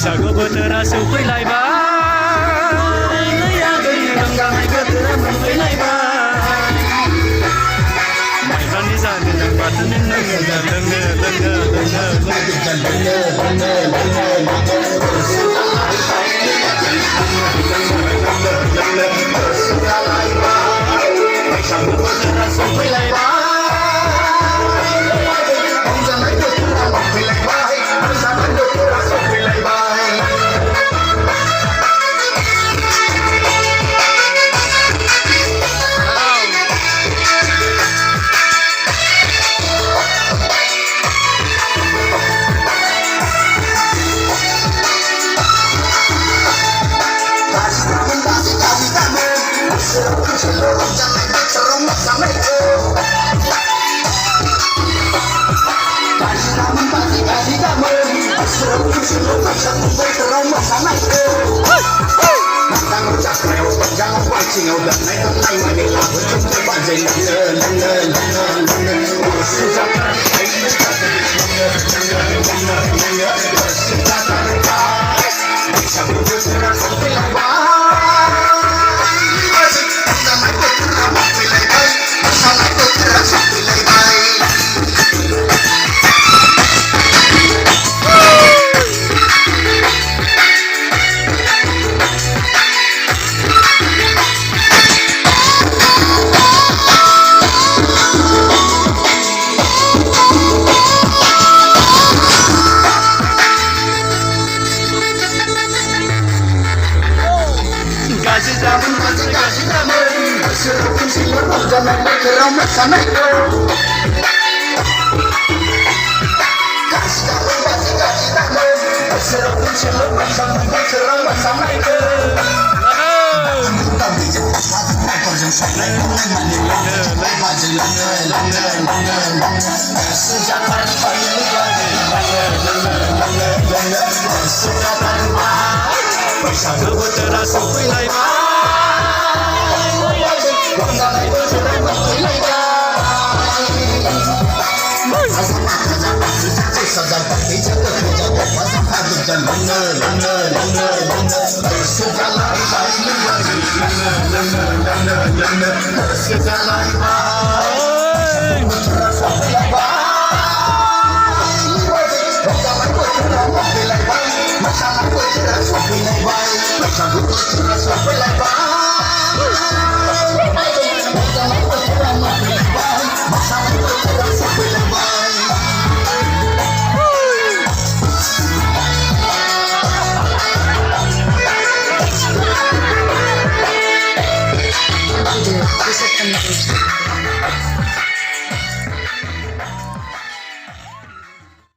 बैसागु बोथोरा सौफैलायबाय आगोलनि रंजानाय बोथोरा मोनफैलायबाय माइब्रानि जानो जों बाथोन लोङो बैसागु बोथोरा सौफैलायबाय रंजानाय बोथोरा मोनफैलायबाय रंजानाय बोथोरा सौफैलायबाय Jangan pancing udah naik mana lah betul coba jangan Kasih zaman Serukin silar jangan bergerak sama itu Kasih zaman Serukin silar jangan bergerak sama itu बैसागु बोथोरा सौफैलायबाय रंजानाय बोथोरा मोनफैलायबाय लोंनो